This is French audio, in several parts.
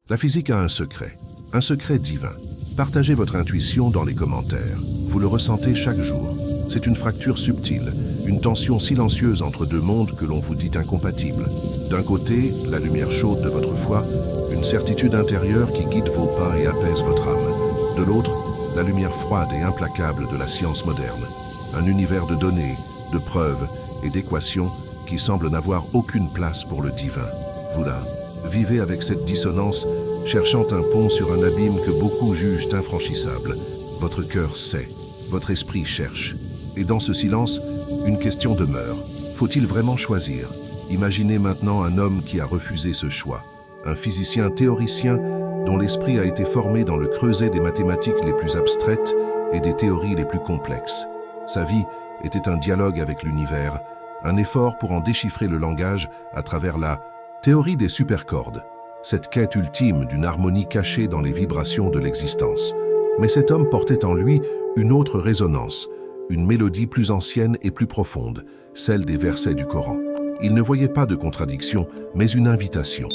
La physique a un secret divin. Partagez votre intuition dans les commentaires. Vous le ressentez chaque jour. C'est une fracture subtile, une tension silencieuse entre deux mondes que l'on vous dit incompatibles. D'un côté, la lumière chaude de votre foi, une certitude intérieure qui guide vos pas et apaise votre âme. De l'autre, la lumière froide et implacable de la science moderne. Un univers de données, de preuves et d'équations qui semble n'avoir aucune place pour le divin. Vous là, vivez avec cette dissonance, cherchant un pont sur un abîme que beaucoup jugent infranchissable. Votre cœur sait, votre esprit cherche. Et dans ce silence, une question demeure. Faut-il vraiment choisir? Imaginez maintenant un homme qui a refusé ce choix. Un physicien théoricien dont l'esprit a été formé dans le creuset des mathématiques les plus abstraites et des théories les plus complexes. Sa vie était un dialogue avec l'univers, un effort pour en déchiffrer le langage à travers la théorie des supercordes, cette quête ultime d'une harmonie cachée dans les vibrations de l'existence. Mais cet homme portait en lui une autre résonance, une mélodie plus ancienne et plus profonde, celle des versets du Coran. Il ne voyait pas de contradiction, mais une invitation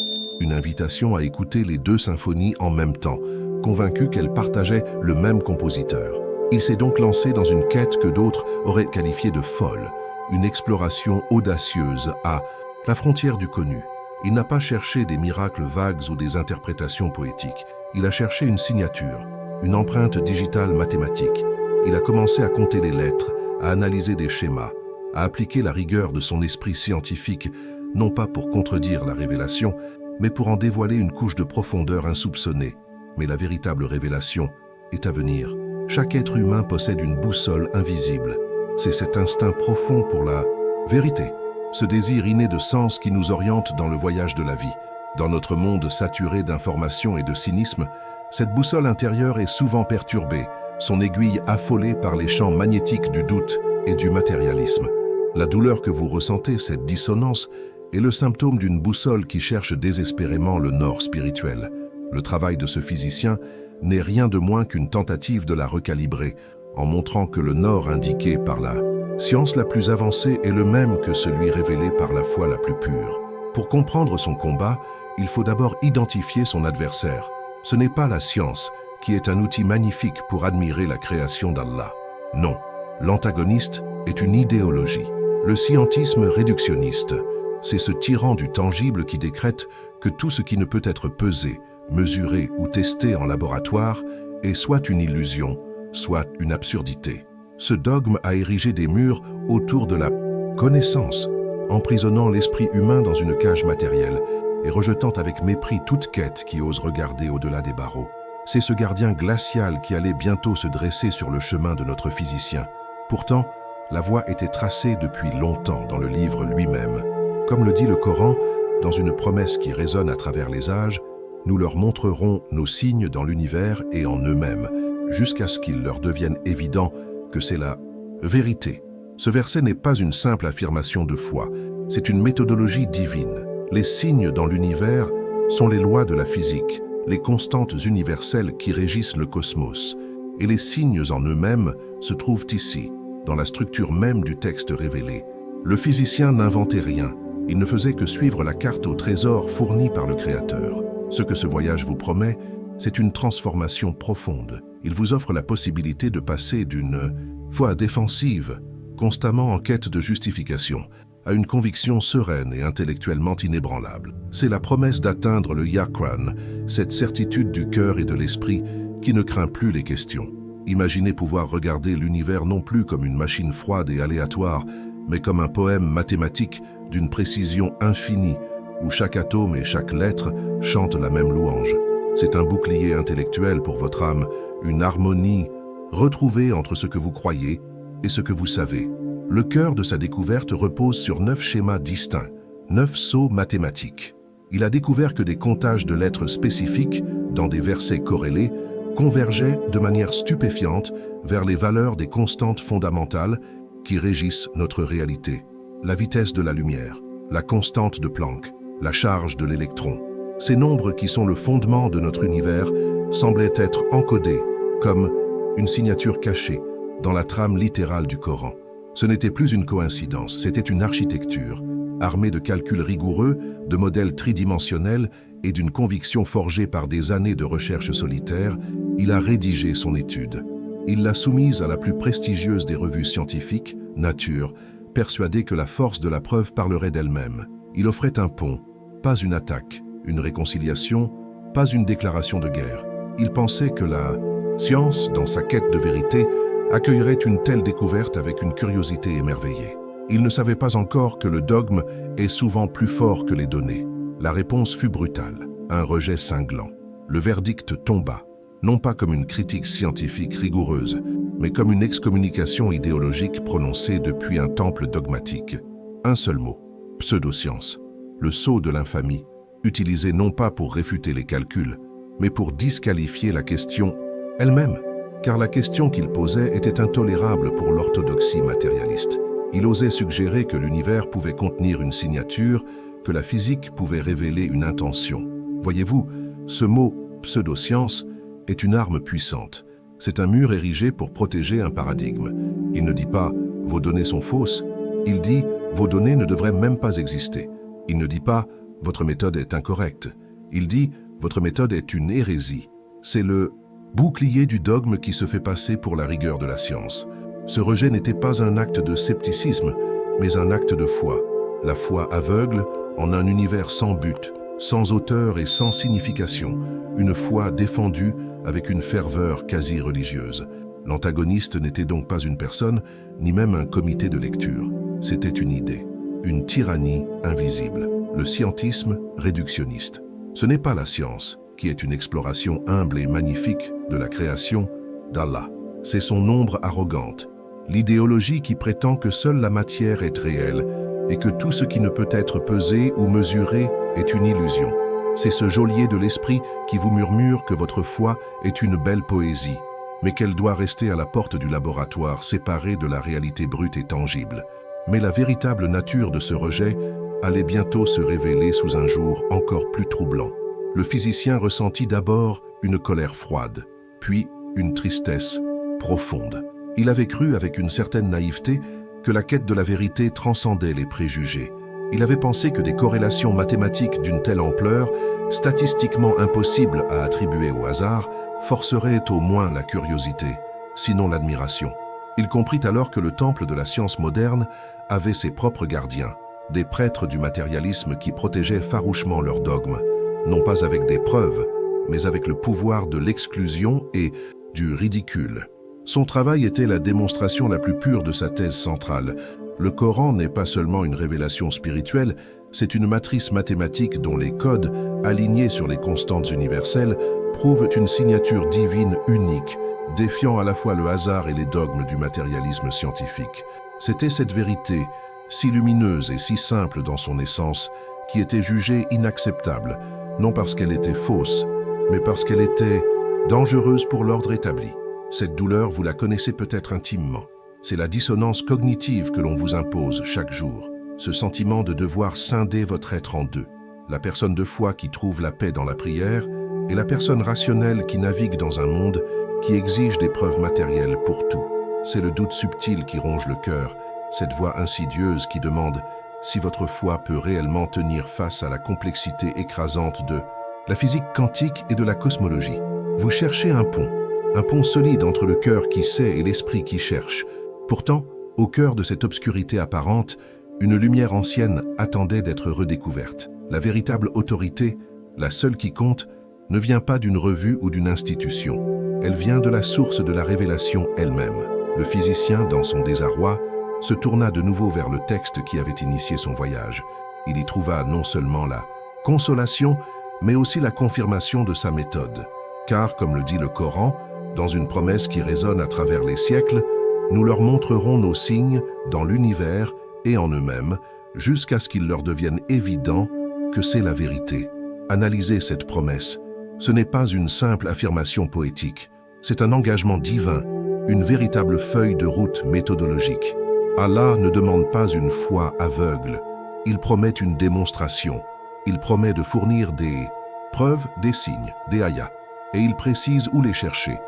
à écouter les deux symphonies en même temps, convaincu qu'elles partageaient le même compositeur. Il s'est donc lancé dans une quête que d'autres auraient qualifiée de folle, une exploration audacieuse à la frontière du connu. Il n'a pas cherché des miracles vagues ou des interprétations poétiques. Il a cherché une signature, une empreinte digitale mathématique. Il a commencé à compter les lettres, à analyser des schémas, à appliquer la rigueur de son esprit scientifique, non pas pour contredire la révélation, mais pour en dévoiler une couche de profondeur insoupçonnée. Mais la véritable révélation est à venir. Chaque être humain possède une boussole invisible. C'est cet instinct profond pour la vérité, ce désir inné de sens qui nous oriente dans le voyage de la vie. Dans notre monde saturé d'informations et de cynisme, cette boussole intérieure est souvent perturbée, son aiguille affolée par les champs magnétiques du doute et du matérialisme. La douleur que vous ressentez, cette dissonance, est le symptôme d'une boussole qui cherche désespérément le nord spirituel. Le travail de ce physicien n'est rien de moins qu'une tentative de la recalibrer, en montrant que le nord indiqué par la science la plus avancée est le même que celui révélé par la foi la plus pure. Pour comprendre son combat, il faut d'abord identifier son adversaire. Ce n'est pas la science, qui est un outil magnifique pour admirer la création d'Allah. Non, l'antagoniste est une idéologie. Le scientisme réductionniste, c'est ce tyran du tangible qui décrète que tout ce qui ne peut être pesé, mesuré ou testé en laboratoire est soit une illusion, soit une absurdité. Ce dogme a érigé des murs autour de la connaissance, emprisonnant l'esprit humain dans une cage matérielle et rejetant avec mépris toute quête qui ose regarder au-delà des barreaux. C'est ce gardien glacial qui allait bientôt se dresser sur le chemin de notre physicien. Pourtant, la voie était tracée depuis longtemps dans le livre lui-même. Comme le dit le Coran, dans une promesse qui résonne à travers les âges, nous leur montrerons nos signes dans l'univers et en eux-mêmes, jusqu'à ce qu'il leur devienne évident que c'est la vérité. Ce verset n'est pas une simple affirmation de foi, c'est une méthodologie divine. Les signes dans l'univers sont les lois de la physique, les constantes universelles qui régissent le cosmos. Et les signes en eux-mêmes se trouvent ici, dans la structure même du texte révélé. Le physicien n'inventait rien, il ne faisait que suivre la carte au trésor fournie par le Créateur. Ce que ce voyage vous promet, c'est une transformation profonde. Il vous offre la possibilité de passer d'une foi défensive, constamment en quête de justification, à une conviction sereine et intellectuellement inébranlable. C'est la promesse d'atteindre le Yaqran, cette certitude du cœur et de l'esprit qui ne craint plus les questions. Imaginez pouvoir regarder l'univers non plus comme une machine froide et aléatoire, mais comme un poème mathématique d'une précision infinie, où chaque atome et chaque lettre chantent la même louange. C'est un bouclier intellectuel pour votre âme, une harmonie retrouvée entre ce que vous croyez et ce que vous savez. Le cœur de sa découverte repose sur 9 schémas distincts, 9 sauts mathématiques. Il a découvert que des comptages de lettres spécifiques, dans des versets corrélés, convergeaient de manière stupéfiante vers les valeurs des constantes fondamentales qui régissent notre réalité. La vitesse de la lumière, la constante de Planck, la charge de l'électron. Ces nombres qui sont le fondement de notre univers semblaient être encodés comme une signature cachée dans la trame littérale du Coran. Ce n'était plus une coïncidence, c'était une architecture, armée de calculs rigoureux, de modèles tridimensionnels et d'une conviction forgée par des années de recherche solitaire, il a rédigé son étude. Il l'a soumise à la plus prestigieuse des revues scientifiques, Nature, persuadé que la force de la preuve parlerait d'elle-même. Il offrait un pont, pas une attaque, une réconciliation, pas une déclaration de guerre. Il pensait que la science, dans sa quête de vérité, accueillerait une telle découverte avec une curiosité émerveillée. Il ne savait pas encore que le dogme est souvent plus fort que les données. La réponse fut brutale, un rejet cinglant. Le verdict tomba, non pas comme une critique scientifique rigoureuse, mais comme une excommunication idéologique prononcée depuis un temple dogmatique. Un seul mot, pseudoscience, le sceau de l'infamie, utilisé non pas pour réfuter les calculs, mais pour disqualifier la question elle-même, car la question qu'il posait était intolérable pour l'orthodoxie matérialiste. Il osait suggérer que l'univers pouvait contenir une signature, que la physique pouvait révéler une intention. Voyez-vous, ce mot « pseudoscience » est une arme puissante. C'est un mur érigé pour protéger un paradigme. Il ne dit pas « vos données sont fausses », il dit « vos données ne devraient même pas exister ». Il ne dit pas « votre méthode est incorrecte », il dit « votre méthode est une hérésie ». C'est le bouclier du dogme qui se fait passer pour la rigueur de la science. Ce rejet n'était pas un acte de scepticisme, mais un acte de foi. La foi aveugle en un univers sans but, sans auteur et sans signification. Une foi défendue avec une ferveur quasi religieuse. L'antagoniste n'était donc pas une personne, ni même un comité de lecture. C'était une idée, une tyrannie invisible, le scientisme réductionniste. Ce n'est pas la science, qui est une exploration humble et magnifique de la création d'Allah. C'est son ombre arrogante, l'idéologie qui prétend que seule la matière est réelle et que tout ce qui ne peut être pesé ou mesuré est une illusion. C'est ce geôlier de l'esprit qui vous murmure que votre foi est une belle poésie, mais qu'elle doit rester à la porte du laboratoire, séparée de la réalité brute et tangible. Mais la véritable nature de ce rejet allait bientôt se révéler sous un jour encore plus troublant. Le physicien ressentit d'abord une colère froide, puis une tristesse profonde. Il avait cru avec une certaine naïveté que la quête de la vérité transcendait les préjugés. Il avait pensé que des corrélations mathématiques d'une telle ampleur, statistiquement impossibles à attribuer au hasard, forceraient au moins la curiosité, sinon l'admiration. Il comprit alors que le temple de la science moderne avait ses propres gardiens, des prêtres du matérialisme qui protégeaient farouchement leurs dogmes, non pas avec des preuves, mais avec le pouvoir de l'exclusion et du ridicule. Son travail était la démonstration la plus pure de sa thèse centrale. Le Coran n'est pas seulement une révélation spirituelle, c'est une matrice mathématique dont les codes, alignés sur les constantes universelles, prouvent une signature divine unique, défiant à la fois le hasard et les dogmes du matérialisme scientifique. C'était cette vérité, si lumineuse et si simple dans son essence, qui était jugée inacceptable, non parce qu'elle était fausse, mais parce qu'elle était dangereuse pour l'ordre établi. Cette douleur, vous la connaissez peut-être intimement. C'est la dissonance cognitive que l'on vous impose chaque jour, ce sentiment de devoir scinder votre être en deux. La personne de foi qui trouve la paix dans la prière et la personne rationnelle qui navigue dans un monde qui exige des preuves matérielles pour tout. C'est le doute subtil qui ronge le cœur, cette voix insidieuse qui demande si votre foi peut réellement tenir face à la complexité écrasante de la physique quantique et de la cosmologie. Vous cherchez un pont solide entre le cœur qui sait et l'esprit qui cherche. Pourtant, au cœur de cette obscurité apparente, une lumière ancienne attendait d'être redécouverte. La véritable autorité, la seule qui compte, ne vient pas d'une revue ou d'une institution. Elle vient de la source de la révélation elle-même. Le physicien, dans son désarroi, se tourna de nouveau vers le texte qui avait initié son voyage. Il y trouva non seulement la consolation, mais aussi la confirmation de sa méthode. Car, comme le dit le Coran, dans une promesse qui résonne à travers les siècles, nous leur montrerons nos signes dans l'univers et en eux-mêmes, jusqu'à ce qu'il leur devienne évident que c'est la vérité. Analysez cette promesse. Ce n'est pas une simple affirmation poétique, c'est un engagement divin, une véritable feuille de route méthodologique. Allah ne demande pas une foi aveugle, il promet une démonstration. Il promet de fournir des preuves, des signes, des ayats. Et il précise où les chercher.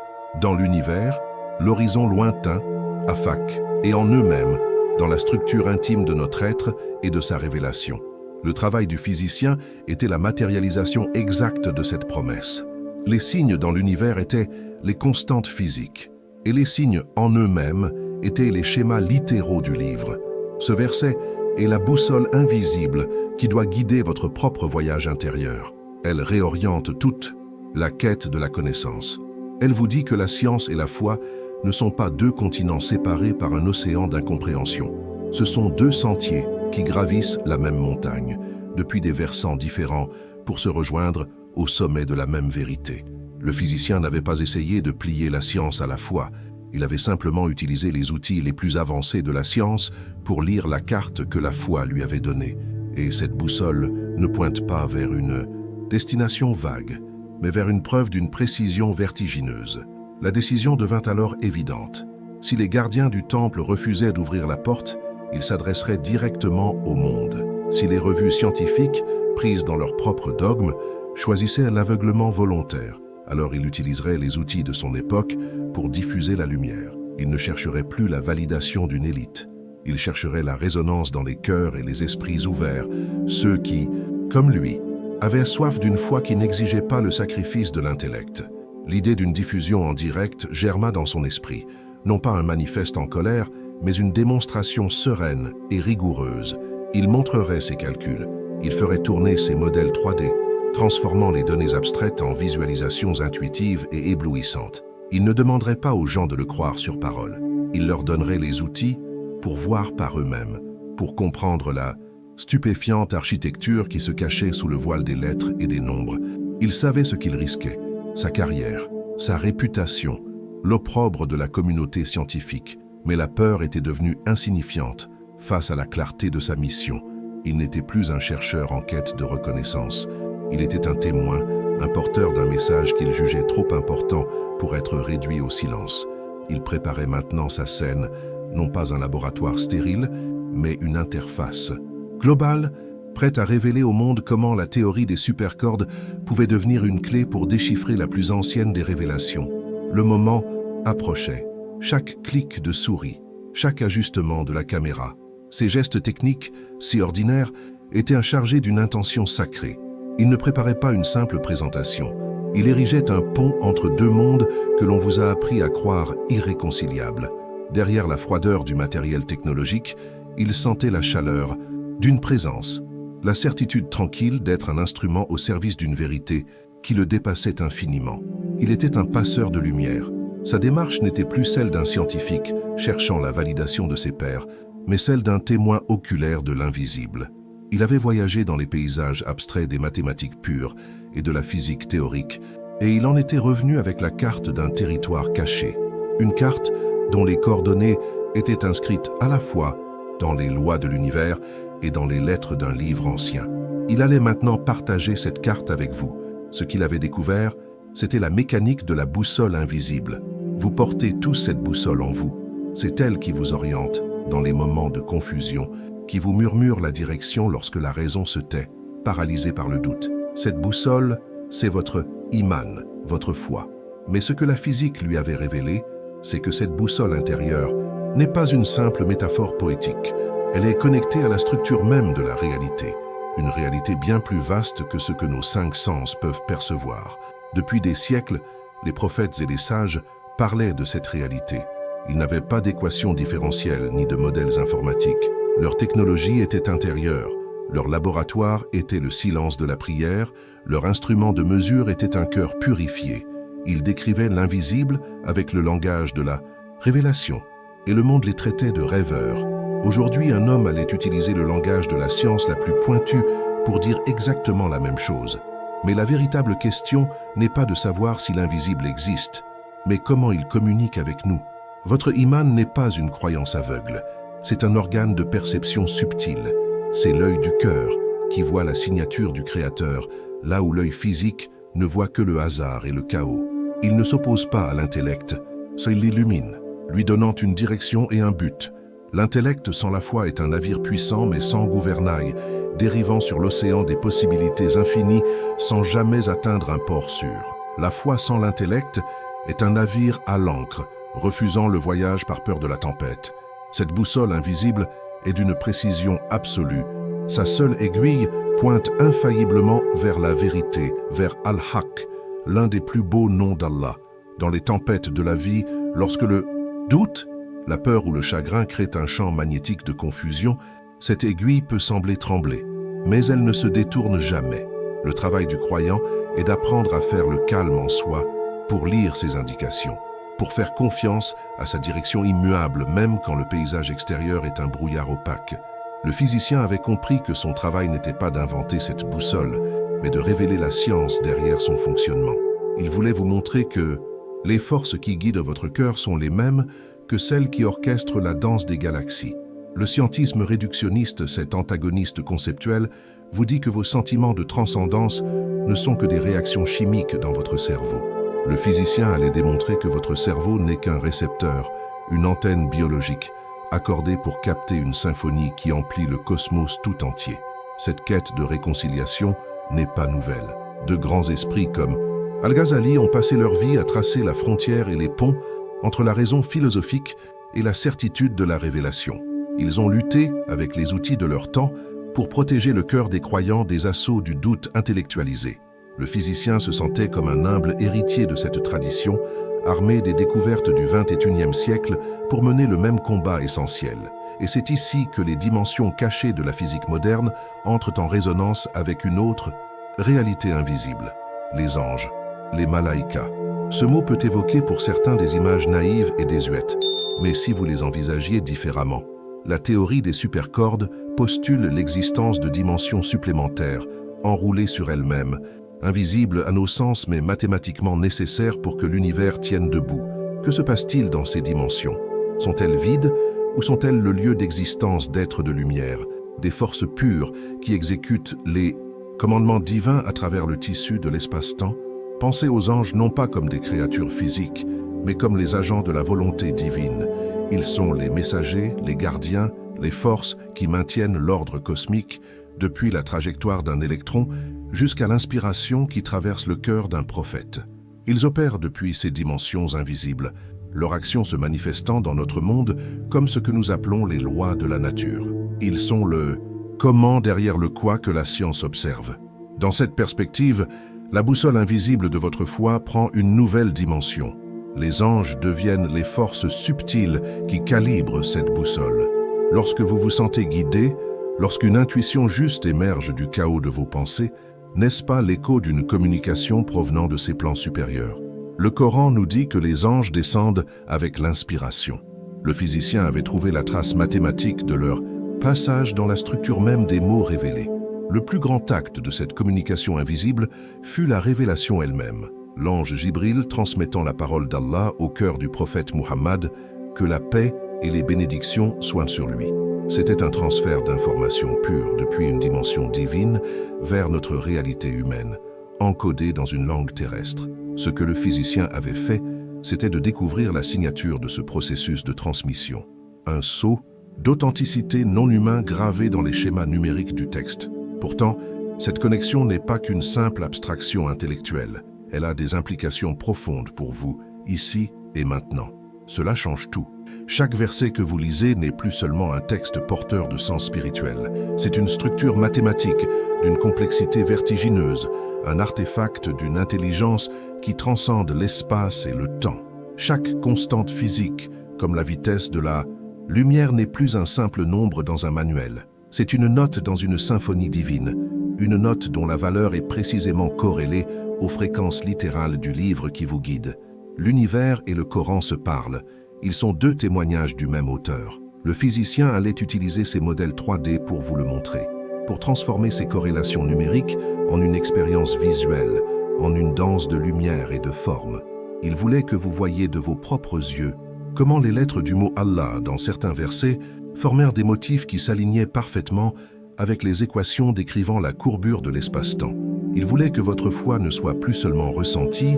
Dans l'univers, l'horizon lointain, afaq, et en eux-mêmes, dans la structure intime de notre être et de sa révélation. Le travail du physicien était la matérialisation exacte de cette promesse. Les signes dans l'univers étaient les constantes physiques, et les signes en eux-mêmes étaient les schémas littéraux du livre. Ce verset est la boussole invisible qui doit guider votre propre voyage intérieur. Elle réoriente toute la quête de la connaissance. Elle vous dit que la science et la foi ne sont pas deux continents séparés par un océan d'incompréhension. Ce sont deux sentiers qui gravissent la même montagne, depuis des versants différents, pour se rejoindre au sommet de la même vérité. Le physicien n'avait pas essayé de plier la science à la foi. Il avait simplement utilisé les outils les plus avancés de la science pour lire la carte que la foi lui avait donnée. Et cette boussole ne pointe pas vers une destination vague, mais vers une preuve d'une précision vertigineuse. La décision devint alors évidente. Si les gardiens du temple refusaient d'ouvrir la porte, ils s'adresseraient directement au monde. Si les revues scientifiques, prises dans leur propre dogme, choisissaient l'aveuglement volontaire, alors il utiliserait les outils de son époque pour diffuser la lumière. Il ne chercherait plus la validation d'une élite. Il chercherait la résonance dans les cœurs et les esprits ouverts, ceux qui, comme lui, avaient soif d'une foi qui n'exigeait pas le sacrifice de l'intellect. L'idée d'une diffusion en direct germa dans son esprit, non pas un manifeste en colère, mais une démonstration sereine et rigoureuse. Il montrerait ses calculs, il ferait tourner ses modèles 3D, transformant les données abstraites en visualisations intuitives et éblouissantes. Il ne demanderait pas aux gens de le croire sur parole. Il leur donnerait les outils pour voir par eux-mêmes, pour comprendre la stupéfiante architecture qui se cachait sous le voile des lettres et des nombres. Il savait ce qu'il risquait, sa carrière, sa réputation, l'opprobre de la communauté scientifique. Mais la peur était devenue insignifiante face à la clarté de sa mission. Il n'était plus un chercheur en quête de reconnaissance. Il était un témoin, un porteur d'un message qu'il jugeait trop important pour être réduit au silence. Il préparait maintenant sa scène, non pas un laboratoire stérile, mais une interface globale, prête à révéler au monde comment la théorie des supercordes pouvait devenir une clé pour déchiffrer la plus ancienne des révélations. Le moment approchait. Chaque clic de souris, chaque ajustement de la caméra, ces gestes techniques, si ordinaires, étaient chargés d'une intention sacrée. Il ne préparait pas une simple présentation. Il érigeait un pont entre deux mondes que l'on vous a appris à croire irréconciliables. Derrière la froideur du matériel technologique, il sentait la chaleur d'une présence, la certitude tranquille d'être un instrument au service d'une vérité qui le dépassait infiniment. Il était un passeur de lumière. Sa démarche n'était plus celle d'un scientifique cherchant la validation de ses pairs, mais celle d'un témoin oculaire de l'invisible. Il avait voyagé dans les paysages abstraits des mathématiques pures et de la physique théorique, et il en était revenu avec la carte d'un territoire caché. Une carte dont les coordonnées étaient inscrites à la fois dans les lois de l'univers et dans les lettres d'un livre ancien. Il allait maintenant partager cette carte avec vous. Ce qu'il avait découvert, c'était la mécanique de la boussole invisible. Vous portez tous cette boussole en vous. C'est elle qui vous oriente dans les moments de confusion, qui vous murmure la direction lorsque la raison se tait, paralysée par le doute. Cette boussole, c'est votre iman, votre foi. Mais ce que la physique lui avait révélé, c'est que cette boussole intérieure n'est pas une simple métaphore poétique. Elle est connectée à la structure même de la réalité, une réalité bien plus vaste que ce que nos 5 sens peuvent percevoir. Depuis des siècles, les prophètes et les sages parlaient de cette réalité. Ils n'avaient pas d'équations différentielles ni de modèles informatiques. Leur technologie était intérieure, leur laboratoire était le silence de la prière, leur instrument de mesure était un cœur purifié. Ils décrivaient l'invisible avec le langage de la révélation, et le monde les traitait de rêveurs. Aujourd'hui, un homme allait utiliser le langage de la science la plus pointue pour dire exactement la même chose. Mais la véritable question n'est pas de savoir si l'invisible existe, mais comment il communique avec nous. Votre iman n'est pas une croyance aveugle, c'est un organe de perception subtile. C'est l'œil du cœur qui voit la signature du Créateur, là où l'œil physique ne voit que le hasard et le chaos. Il ne s'oppose pas à l'intellect, il l'illumine, lui donnant une direction et un but. L'intellect sans la foi est un navire puissant mais sans gouvernail, dérivant sur l'océan des possibilités infinies sans jamais atteindre un port sûr. La foi sans l'intellect est un navire à l'ancre, refusant le voyage par peur de la tempête. Cette boussole invisible est d'une précision absolue, Sa seule aiguille pointe infailliblement vers la vérité, vers Al-Haq, l'un des plus beaux noms d'Allah. Dans les tempêtes de la vie, lorsque le doute, la peur ou le chagrin créent un champ magnétique de confusion, cette aiguille peut sembler trembler, mais elle ne se détourne jamais. Le travail du croyant est d'apprendre à faire le calme en soi pour lire ces indications, pour faire confiance à sa direction immuable même quand le paysage extérieur est un brouillard opaque. Le physicien avait compris que son travail n'était pas d'inventer cette boussole, mais de révéler la science derrière son fonctionnement. Il voulait vous montrer que les forces qui guident votre cœur sont les mêmes que celles qui orchestrent la danse des galaxies. Le scientisme réductionniste, cet antagoniste conceptuel, vous dit que vos sentiments de transcendance ne sont que des réactions chimiques dans votre cerveau. Le physicien allait démontrer que votre cerveau n'est qu'un récepteur, une antenne biologique, accordée pour capter une symphonie qui emplit le cosmos tout entier. Cette quête de réconciliation n'est pas nouvelle. De grands esprits comme Al-Ghazali ont passé leur vie à tracer la frontière et les ponts entre la raison philosophique et la certitude de la révélation. Ils ont lutté, avec les outils de leur temps, pour protéger le cœur des croyants des assauts du doute intellectualisé. Le physicien se sentait comme un humble héritier de cette tradition, armé des découvertes du XXIe siècle pour mener le même combat essentiel. Et c'est ici que les dimensions cachées de la physique moderne entrent en résonance avec une autre réalité invisible, les anges, les malaïkas. Ce mot peut évoquer pour certains des images naïves et désuètes, mais si vous les envisagiez différemment, la théorie des supercordes postule l'existence de dimensions supplémentaires, enroulées sur elles-mêmes, invisibles à nos sens mais mathématiquement nécessaires pour que l'univers tienne debout. Que se passe-t-il dans ces dimensions? Sont-elles vides ou sont-elles le lieu d'existence d'êtres de lumière, des forces pures qui exécutent les commandements divins à travers le tissu de l'espace-temps? Pensez aux anges non pas comme des créatures physiques, mais comme les agents de la volonté divine. Ils sont les messagers, les gardiens, les forces qui maintiennent l'ordre cosmique, depuis la trajectoire d'un électron jusqu'à l'inspiration qui traverse le cœur d'un prophète. Ils opèrent depuis ces dimensions invisibles, leur action se manifestant dans notre monde comme ce que nous appelons les lois de la nature. Ils sont le comment derrière le quoi que la science observe. Dans cette perspective, la boussole invisible de votre foi prend une nouvelle dimension. Les anges deviennent les forces subtiles qui calibrent cette boussole. Lorsque vous vous sentez guidé, lorsqu'une intuition juste émerge du chaos de vos pensées, n'est-ce pas l'écho d'une communication provenant de ces plans supérieurs? Le Coran nous dit que les anges descendent avec l'inspiration. Le physicien avait trouvé la trace mathématique de leur passage dans la structure même des mots révélés. Le plus grand acte de cette communication invisible fut la révélation elle-même. L'ange Jibril transmettant la parole d'Allah au cœur du prophète Muhammad, que la paix et les bénédictions soient sur lui. C'était un transfert d'informations pures depuis une dimension divine vers notre réalité humaine, encodée dans une langue terrestre. Ce que le physicien avait fait, c'était de découvrir la signature de ce processus de transmission. Un sceau d'authenticité non humain gravé dans les schémas numériques du texte. Pourtant, cette connexion n'est pas qu'une simple abstraction intellectuelle. Elle a des implications profondes pour vous, ici et maintenant. Cela change tout. Chaque verset que vous lisez n'est plus seulement un texte porteur de sens spirituel. C'est une structure mathématique d'une complexité vertigineuse, un artefact d'une intelligence qui transcende l'espace et le temps. Chaque constante physique, comme la vitesse de la lumière, n'est plus un simple nombre dans un manuel. C'est une note dans une symphonie divine, une note dont la valeur est précisément corrélée aux fréquences littérales du livre qui vous guide. L'univers et le Coran se parlent. Ils sont deux témoignages du même auteur. Le physicien allait utiliser ces modèles 3D pour vous le montrer, pour transformer ces corrélations numériques en une expérience visuelle, en une danse de lumière et de forme. Il voulait que vous voyiez de vos propres yeux comment les lettres du mot Allah dans certains versets formèrent des motifs qui s'alignaient parfaitement avec les équations décrivant la courbure de l'espace-temps. Il voulait que votre foi ne soit plus seulement ressentie,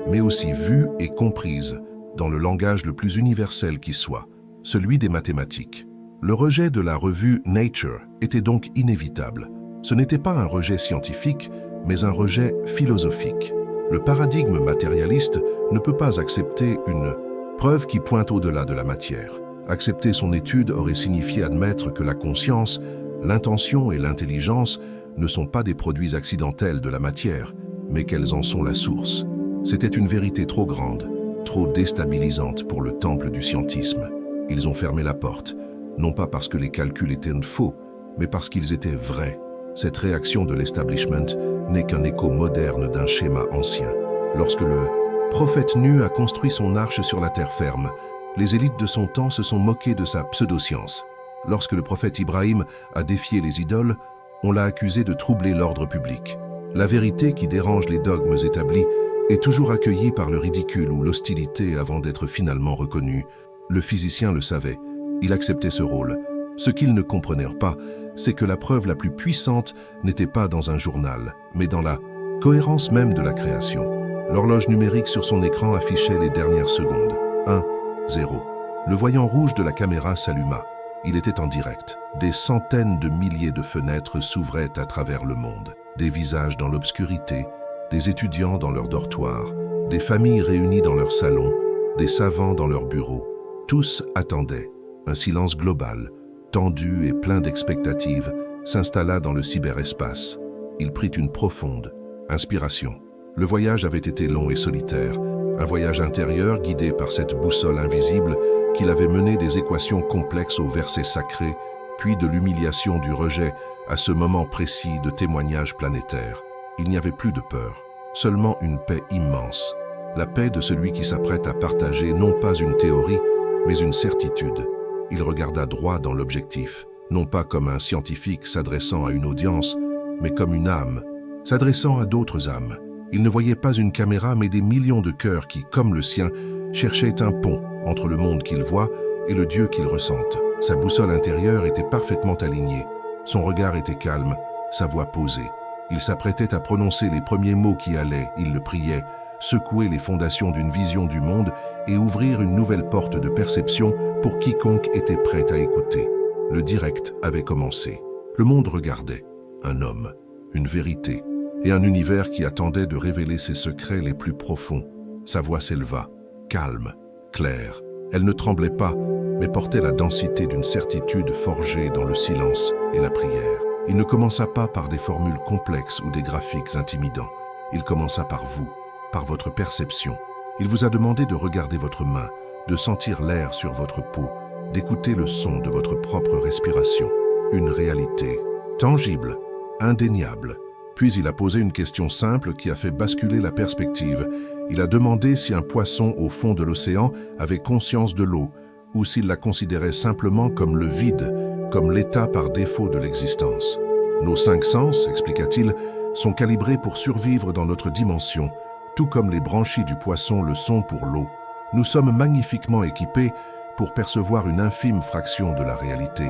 mais aussi vue et comprise dans le langage le plus universel qui soit, celui des mathématiques. Le rejet de la revue Nature était donc inévitable. Ce n'était pas un rejet scientifique, mais un rejet philosophique. Le paradigme matérialiste ne peut pas accepter une preuve qui pointe au-delà de la matière. Accepter son étude aurait signifié admettre que la conscience, L'intention et l'intelligence ne sont pas des produits accidentels de la matière, mais qu'elles en sont la source. C'était une vérité trop grande, trop déstabilisante pour le temple du scientisme. Ils ont fermé la porte, non pas parce que les calculs étaient faux, mais parce qu'ils étaient vrais. Cette réaction de l'establishment n'est qu'un écho moderne d'un schéma ancien. Lorsque le prophète Nu a construit son arche sur la terre ferme, les élites de son temps se sont moquées de sa pseudoscience. Lorsque le prophète Ibrahim a défié les idoles, on l'a accusé de troubler l'ordre public. La vérité qui dérange les dogmes établis est toujours accueillie par le ridicule ou l'hostilité avant d'être finalement reconnue. Le physicien le savait, il acceptait ce rôle. Ce qu'ils ne comprenaient pas, c'est que la preuve la plus puissante n'était pas dans un journal, mais dans la cohérence même de la création. L'horloge numérique sur son écran affichait les dernières secondes. 1, 0. Le voyant rouge de la caméra s'alluma. Il était en direct. Des centaines de milliers de fenêtres s'ouvraient à travers le monde. Des visages dans l'obscurité, des étudiants dans leur dortoir, des familles réunies dans leur salon, des savants dans leurs bureaux. Tous attendaient. Un silence global, tendu et plein d'expectatives, s'installa dans le cyberespace. Il prit une profonde inspiration. Le voyage avait été long et solitaire, un voyage intérieur guidé par cette boussole invisible qu'il avait mené des équations complexes aux versets sacrés, puis de l'humiliation du rejet à ce moment précis de témoignage planétaire. Il n'y avait plus de peur, seulement une paix immense. La paix de celui qui s'apprête à partager non pas une théorie, mais une certitude. Il regarda droit dans l'objectif, non pas comme un scientifique s'adressant à une audience, mais comme une âme, s'adressant à d'autres âmes. Il ne voyait pas une caméra, mais des millions de cœurs qui, comme le sien, cherchaient un pont entre le monde qu'il voit et le Dieu qu'il ressente. Sa boussole intérieure était parfaitement alignée. Son regard était calme, sa voix posée. Il s'apprêtait à prononcer les premiers mots qui allaient, il le priait, secouer les fondations d'une vision du monde et ouvrir une nouvelle porte de perception pour quiconque était prêt à écouter. Le direct avait commencé. Le monde regardait. Un homme, une vérité, et un univers qui attendait de révéler ses secrets les plus profonds. Sa voix s'éleva, calme, claire. Elle ne tremblait pas, mais portait la densité d'une certitude forgée dans le silence et la prière. Il ne commença pas par des formules complexes ou des graphiques intimidants. Il commença par vous, par votre perception. Il vous a demandé de regarder votre main, de sentir l'air sur votre peau, d'écouter le son de votre propre respiration. Une réalité tangible, indéniable. Puis il a posé une question simple qui a fait basculer la perspective. Il a demandé si un poisson au fond de l'océan avait conscience de l'eau, ou s'il la considérait simplement comme le vide, comme l'état par défaut de l'existence. Nos 5 sens, expliqua-t-il, sont calibrés pour survivre dans notre dimension, tout comme les branchies du poisson le sont pour l'eau. Nous sommes magnifiquement équipés pour percevoir une infime fraction de la réalité,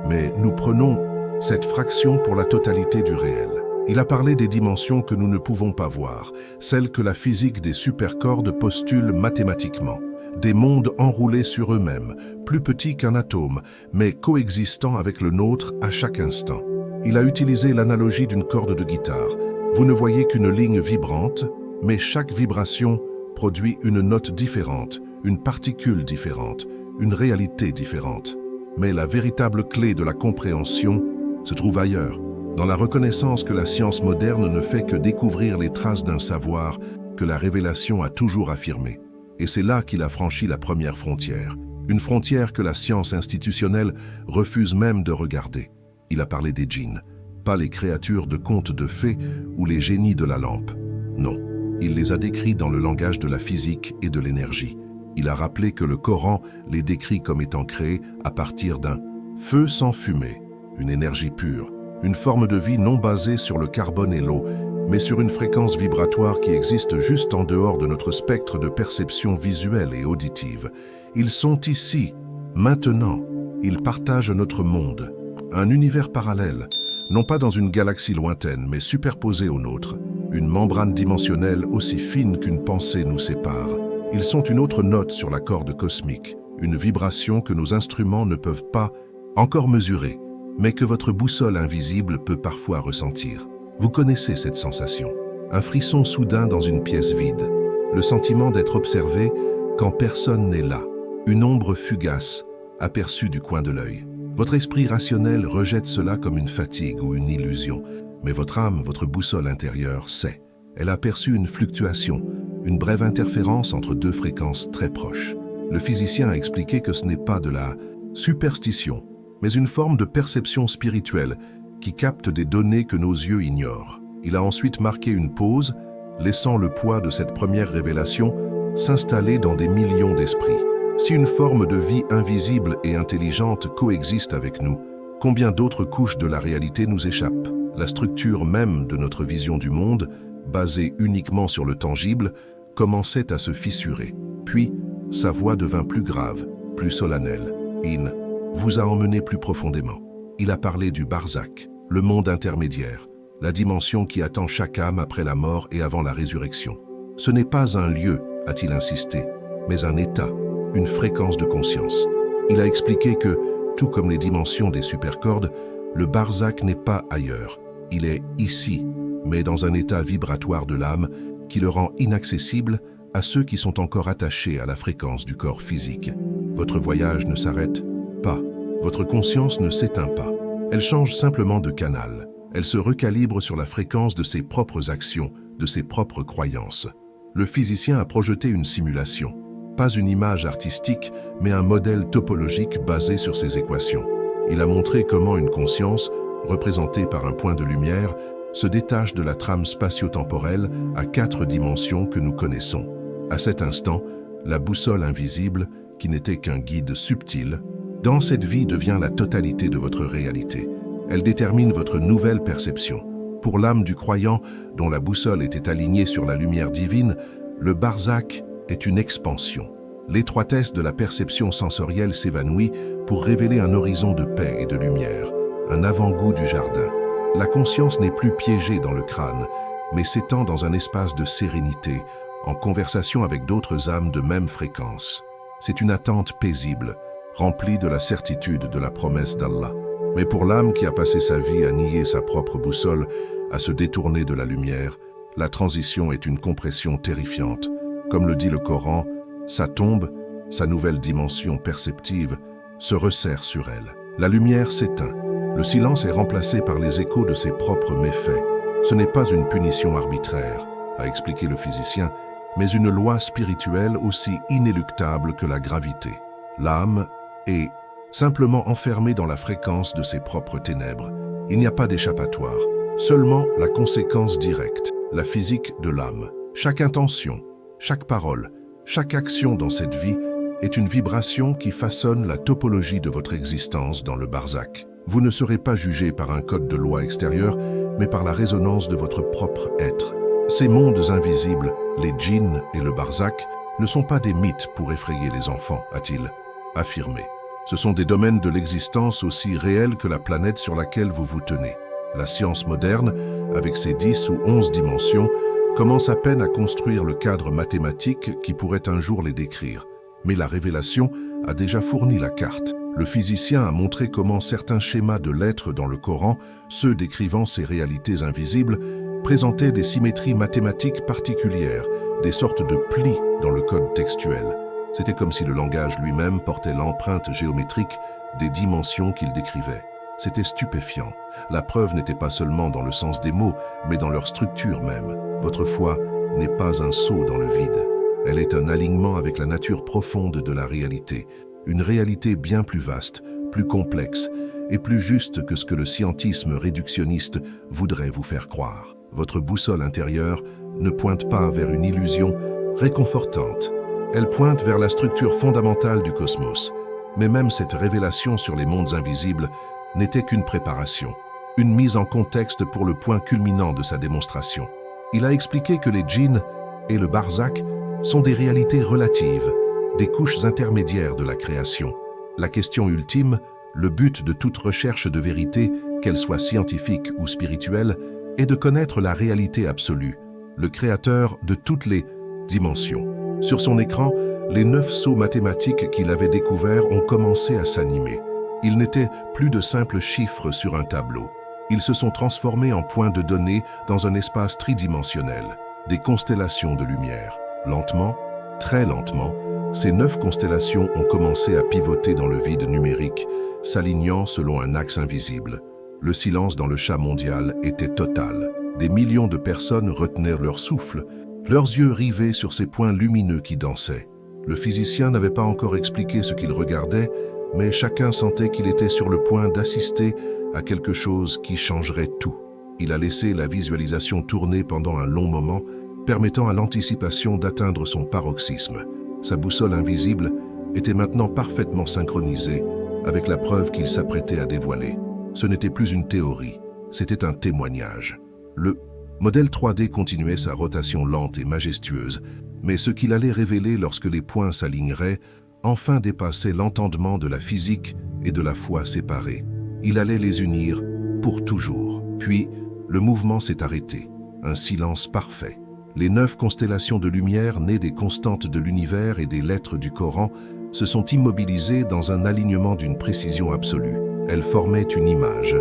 mais nous prenons cette fraction pour la totalité du réel. Il a parlé des dimensions que nous ne pouvons pas voir, celles que la physique des supercordes postule mathématiquement. Des mondes enroulés sur eux-mêmes, plus petits qu'un atome, mais coexistant avec le nôtre à chaque instant. Il a utilisé l'analogie d'une corde de guitare. Vous ne voyez qu'une ligne vibrante, mais chaque vibration produit une note différente, une particule différente, une réalité différente. Mais la véritable clé de la compréhension se trouve ailleurs, dans la reconnaissance que la science moderne ne fait que découvrir les traces d'un savoir que la révélation a toujours affirmé. Et c'est là qu'il a franchi la première frontière, une frontière que la science institutionnelle refuse même de regarder. Il a parlé des djinns, pas les créatures de contes de fées ou les génies de la lampe. Non, il les a décrits dans le langage de la physique et de l'énergie. Il a rappelé que le Coran les décrit comme étant créés à partir d'un feu sans fumée, une énergie pure, une forme de vie non basée sur le carbone et l'eau, mais sur une fréquence vibratoire qui existe juste en dehors de notre spectre de perception visuelle et auditive. Ils sont ici, maintenant. Ils partagent notre monde, un univers parallèle, non pas dans une galaxie lointaine, mais superposé au nôtre, une membrane dimensionnelle aussi fine qu'une pensée nous sépare. Ils sont une autre note sur la corde cosmique, une vibration que nos instruments ne peuvent pas encore mesurer, mais que votre boussole invisible peut parfois ressentir. Vous connaissez cette sensation, un frisson soudain dans une pièce vide, le sentiment d'être observé quand personne n'est là, une ombre fugace aperçue du coin de l'œil. Votre esprit rationnel rejette cela comme une fatigue ou une illusion, mais votre âme, votre boussole intérieure, sait. Elle a perçu une fluctuation, une brève interférence entre deux fréquences très proches. Le physicien a expliqué que ce n'est pas de la superstition, mais une forme de perception spirituelle qui capte des données que nos yeux ignorent. Il a ensuite marqué une pause, laissant le poids de cette première révélation s'installer dans des millions d'esprits. Si une forme de vie invisible et intelligente coexiste avec nous, combien d'autres couches de la réalité nous échappent? La structure même de notre vision du monde, basée uniquement sur le tangible, commençait à se fissurer. Puis, sa voix devint plus grave, plus solennelle. In vous a emmené plus profondément. Il a parlé du barzakh, le monde intermédiaire, la dimension qui attend chaque âme après la mort et avant la résurrection. Ce n'est pas un lieu, a-t-il insisté, mais un état, une fréquence de conscience. Il a expliqué que, tout comme les dimensions des supercordes, le barzakh n'est pas ailleurs. Il est ici, mais dans un état vibratoire de l'âme qui le rend inaccessible à ceux qui sont encore attachés à la fréquence du corps physique. Votre voyage ne s'arrête pas. Votre conscience ne s'éteint pas. Elle change simplement de canal. Elle se recalibre sur la fréquence de ses propres actions, de ses propres croyances. Le physicien a projeté une simulation. Pas une image artistique, mais un modèle topologique basé sur ces équations. Il a montré comment une conscience, représentée par un point de lumière, se détache de la trame spatio-temporelle à 4 dimensions que nous connaissons. À cet instant, la boussole invisible, qui n'était qu'un guide subtil, dans cette vie devient la totalité de votre réalité. Elle détermine votre nouvelle perception. Pour l'âme du croyant, dont la boussole était alignée sur la lumière divine, le barzakh est une expansion. L'étroitesse de la perception sensorielle s'évanouit pour révéler un horizon de paix et de lumière, un avant-goût du jardin. La conscience n'est plus piégée dans le crâne, mais s'étend dans un espace de sérénité, en conversation avec d'autres âmes de même fréquence. C'est une attente paisible, remplie de la certitude de la promesse d'Allah. Mais pour l'âme qui a passé sa vie à nier sa propre boussole, à se détourner de la lumière, la transition est une compression terrifiante. Comme le dit le Coran, sa tombe, sa nouvelle dimension perceptive, se resserre sur elle. La lumière s'éteint. Le silence est remplacé par les échos de ses propres méfaits. Ce n'est pas une punition arbitraire, a expliqué le physicien, mais une loi spirituelle aussi inéluctable que la gravité. L'âme est simplement enfermée dans la fréquence de ses propres ténèbres. Il n'y a pas d'échappatoire, seulement la conséquence directe, la physique de l'âme. Chaque intention, chaque parole, chaque action dans cette vie est une vibration qui façonne la topologie de votre existence dans le barzakh. Vous ne serez pas jugé par un code de loi extérieur, mais par la résonance de votre propre être. Ces mondes invisibles, les djinns et le barzakh, ne sont pas des mythes pour effrayer les enfants, a-t-il affirmé. Ce sont des domaines de l'existence aussi réels que la planète sur laquelle vous vous tenez. La science moderne, avec ses 10 ou 11 dimensions, commence à peine à construire le cadre mathématique qui pourrait un jour les décrire. Mais la révélation a déjà fourni la carte. Le physicien a montré comment certains schémas de lettres dans le Coran, ceux décrivant ces réalités invisibles, présentaient des symétries mathématiques particulières, des sortes de plis dans le code textuel. C'était comme si le langage lui-même portait l'empreinte géométrique des dimensions qu'il décrivait. C'était stupéfiant. La preuve n'était pas seulement dans le sens des mots, mais dans leur structure même. Votre foi n'est pas un saut dans le vide. Elle est un alignement avec la nature profonde de la réalité, une réalité bien plus vaste, plus complexe et plus juste que ce que le scientisme réductionniste voudrait vous faire croire. Votre boussole intérieure ne pointe pas vers une illusion réconfortante. Elle pointe vers la structure fondamentale du cosmos. Mais même cette révélation sur les mondes invisibles n'était qu'une préparation, une mise en contexte pour le point culminant de sa démonstration. Il a expliqué que les djinns et le barzakh sont des réalités relatives, des couches intermédiaires de la création. La question ultime, le but de toute recherche de vérité, qu'elle soit scientifique ou spirituelle, est de connaître la réalité absolue, le créateur de toutes les dimensions. Sur son écran, les 9 sceaux mathématiques qu'il avait découverts ont commencé à s'animer. Ils n'étaient plus de simples chiffres sur un tableau. Ils se sont transformés en points de données dans un espace tridimensionnel, des constellations de lumière. Lentement, très lentement, ces 9 constellations ont commencé à pivoter dans le vide numérique, s'alignant selon un axe invisible. Le silence dans le chat mondial était total. Des millions de personnes retenaient leur souffle, leurs yeux rivés sur ces points lumineux qui dansaient. Le physicien n'avait pas encore expliqué ce qu'il regardait, mais chacun sentait qu'il était sur le point d'assister à quelque chose qui changerait tout. Il a laissé la visualisation tourner pendant un long moment, permettant à l'anticipation d'atteindre son paroxysme. Sa boussole invisible était maintenant parfaitement synchronisée avec la preuve qu'il s'apprêtait à dévoiler. Ce n'était plus une théorie, c'était un témoignage. Le modèle 3D continuait sa rotation lente et majestueuse, mais ce qu'il allait révéler lorsque les points s'aligneraient enfin dépassait l'entendement de la physique et de la foi séparées. Il allait les unir pour toujours. Puis, le mouvement s'est arrêté. Un silence parfait. Les 9 constellations de lumière nées des constantes de l'univers et des lettres du Coran se sont immobilisées dans un alignement d'une précision absolue. Elles formaient une image,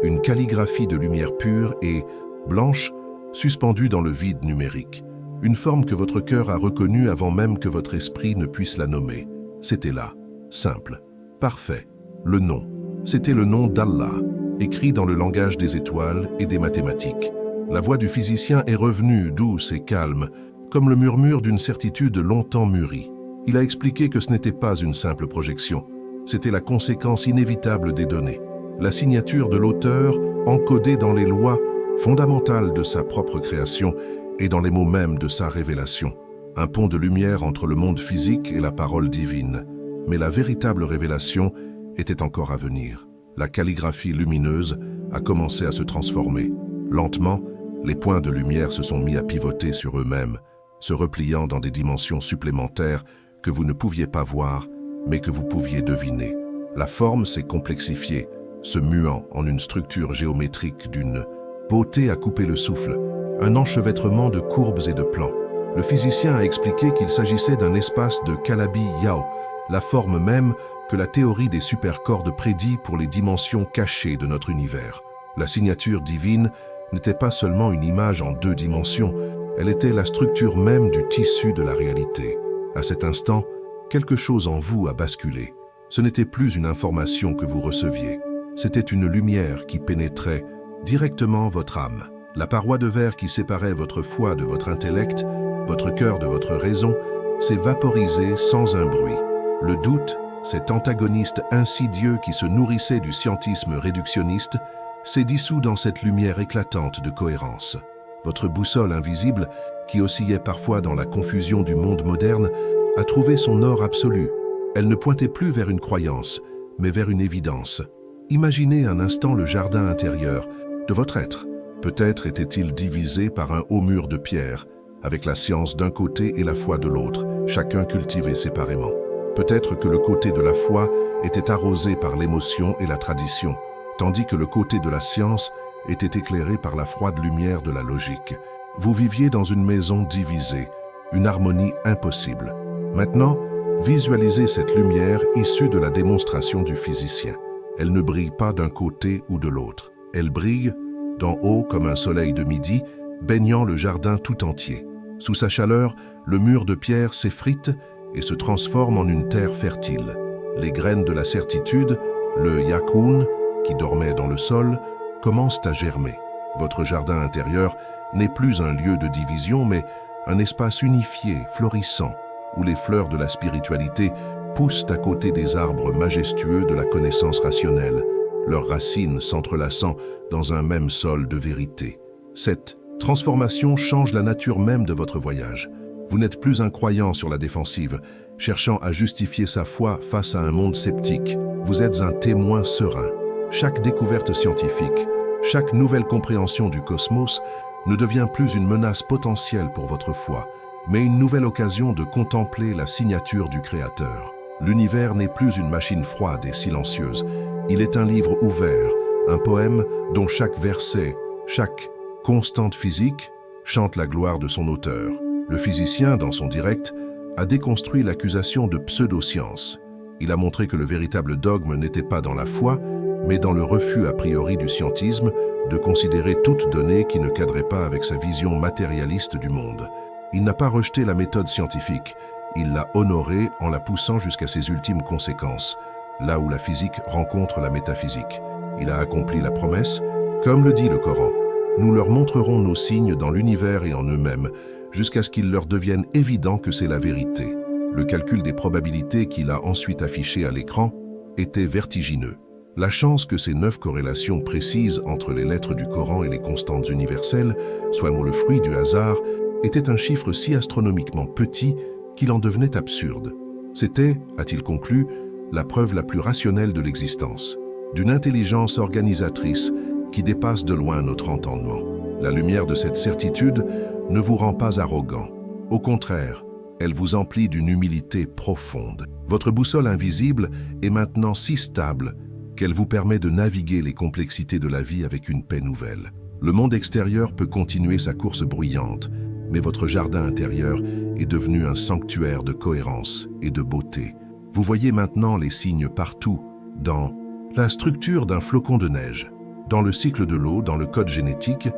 une calligraphie de lumière pure et blanche, suspendue dans le vide numérique. Une forme que votre cœur a reconnue avant même que votre esprit ne puisse la nommer. C'était là, simple, parfait. Le nom, c'était le nom d'Allah, écrit dans le langage des étoiles et des mathématiques. La voix du physicien est revenue, douce et calme, comme le murmure d'une certitude longtemps mûrie. Il a expliqué que ce n'était pas une simple projection, c'était la conséquence inévitable des données. La signature de l'auteur, encodée dans les lois fondamentales de sa propre création et dans les mots mêmes de sa révélation. Un pont de lumière entre le monde physique et la parole divine. Mais la véritable révélation était encore à venir. La calligraphie lumineuse a commencé à se transformer. Lentement, les points de lumière se sont mis à pivoter sur eux-mêmes, se repliant dans des dimensions supplémentaires que vous ne pouviez pas voir, mais que vous pouviez deviner. La forme s'est complexifiée, se muant en une structure géométrique d'une beauté à couper le souffle, un enchevêtrement de courbes et de plans. Le physicien a expliqué qu'il s'agissait d'un espace de Calabi-Yau, la forme même que la théorie des supercordes prédit pour les dimensions cachées de notre univers. La signature divine n'était pas seulement une image en 2 dimensions, elle était la structure même du tissu de la réalité. À cet instant, quelque chose en vous a basculé. Ce n'était plus une information que vous receviez, c'était une lumière qui pénétrait directement votre âme. La paroi de verre qui séparait votre foi de votre intellect, votre cœur de votre raison, s'est vaporisée sans un bruit. Le doute, cet antagoniste insidieux qui se nourrissait du scientisme réductionniste, s'est dissous dans cette lumière éclatante de cohérence. Votre boussole invisible, qui oscillait parfois dans la confusion du monde moderne, a trouvé son or absolu. Elle ne pointait plus vers une croyance, mais vers une évidence. Imaginez un instant le jardin intérieur de votre être. Peut-être était-il divisé par un haut mur de pierre, avec la science d'un côté et la foi de l'autre, chacun cultivé séparément. Peut-être que le côté de la foi était arrosé par l'émotion et la tradition, tandis que le côté de la science était éclairé par la froide lumière de la logique. Vous viviez dans une maison divisée, une harmonie impossible. Maintenant, visualisez cette lumière issue de la démonstration du physicien. Elle ne brille pas d'un côté ou de l'autre. Elle brille d'en haut comme un soleil de midi, baignant le jardin tout entier. Sous sa chaleur, le mur de pierre s'effrite et se transforme en une terre fertile. Les graines de la certitude, le yakoun, qui dormait dans le sol, commencent à germer. Votre jardin intérieur n'est plus un lieu de division, mais un espace unifié, florissant, où les fleurs de la spiritualité poussent à côté des arbres majestueux de la connaissance rationnelle, leurs racines s'entrelaçant dans un même sol de vérité. Cette transformation change la nature même de votre voyage. Vous n'êtes plus un croyant sur la défensive, cherchant à justifier sa foi face à un monde sceptique. Vous êtes un témoin serein. Chaque découverte scientifique, chaque nouvelle compréhension du cosmos ne devient plus une menace potentielle pour votre foi, mais une nouvelle occasion de contempler la signature du Créateur. L'univers n'est plus une machine froide et silencieuse. Il est un livre ouvert, un poème dont chaque verset, chaque constante physique chante la gloire de son auteur. Le physicien, dans son direct, a déconstruit l'accusation de pseudoscience. Il a montré que le véritable dogme n'était pas dans la foi, mais dans le refus a priori du scientisme de considérer toute donnée qui ne cadrait pas avec sa vision matérialiste du monde. Il n'a pas rejeté la méthode scientifique, il l'a honorée en la poussant jusqu'à ses ultimes conséquences. là où la physique rencontre la métaphysique. Il a accompli la promesse, comme le dit le Coran. Nous leur montrerons nos signes dans l'univers et en eux-mêmes, jusqu'à ce qu'il leur devienne évident que c'est la vérité. Le calcul des probabilités qu'il a ensuite affiché à l'écran était vertigineux. La chance que ces 9 corrélations précises entre les lettres du Coran et les constantes universelles soient le fruit du hasard était un chiffre si astronomiquement petit qu'il en devenait absurde. C'était, a-t-il conclu, la preuve la plus rationnelle de l'existence, d'une intelligence organisatrice qui dépasse de loin notre entendement. La lumière de cette certitude ne vous rend pas arrogant. Au contraire, elle vous emplit d'une humilité profonde. Votre boussole invisible est maintenant si stable qu'elle vous permet de naviguer les complexités de la vie avec une paix nouvelle. Le monde extérieur peut continuer sa course bruyante, mais votre jardin intérieur est devenu un sanctuaire de cohérence et de beauté. Vous voyez maintenant les signes partout, dans la structure d'un flocon de neige, dans le cycle de l'eau, dans le code génétique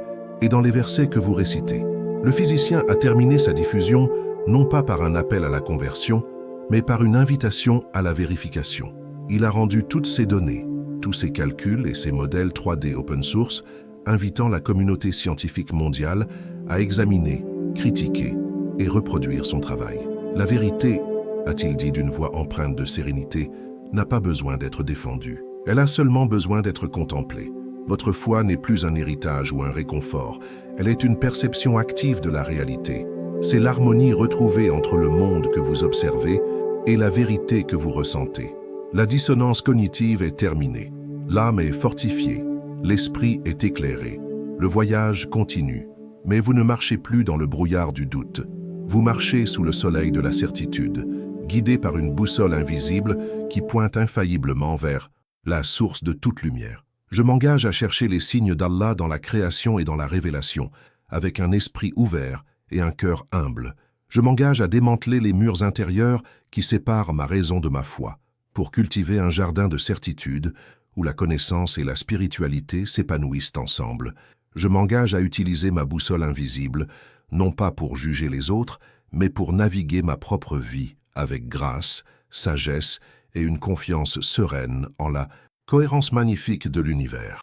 et dans les versets que vous récitez. Le physicien a terminé sa diffusion non pas par un appel à la conversion, mais par une invitation à la vérification. Il a rendu toutes ces données, tous ces calculs et ces modèles 3D open source, invitant la communauté scientifique mondiale à examiner, critiquer et reproduire son travail. La vérité, a-t-il dit d'une voix empreinte de sérénité, n'a pas besoin d'être défendue. Elle a seulement besoin d'être contemplée. Votre foi n'est plus un héritage ou un réconfort, elle est une perception active de la réalité. C'est l'harmonie retrouvée entre le monde que vous observez et la vérité que vous ressentez. La dissonance cognitive est terminée, l'âme est fortifiée, l'esprit est éclairé. Le voyage continue, mais vous ne marchez plus dans le brouillard du doute. Vous marchez sous le soleil de la certitude, guidé par une boussole invisible qui pointe infailliblement vers la source de toute lumière. Je m'engage à chercher les signes d'Allah dans la création et dans la révélation, avec un esprit ouvert et un cœur humble. Je m'engage à démanteler les murs intérieurs qui séparent ma raison de ma foi, pour cultiver un jardin de certitude où la connaissance et la spiritualité s'épanouissent ensemble. Je m'engage à utiliser ma boussole invisible, non pas pour juger les autres, mais pour naviguer ma propre vie avec grâce, sagesse et une confiance sereine en la cohérence magnifique de l'univers.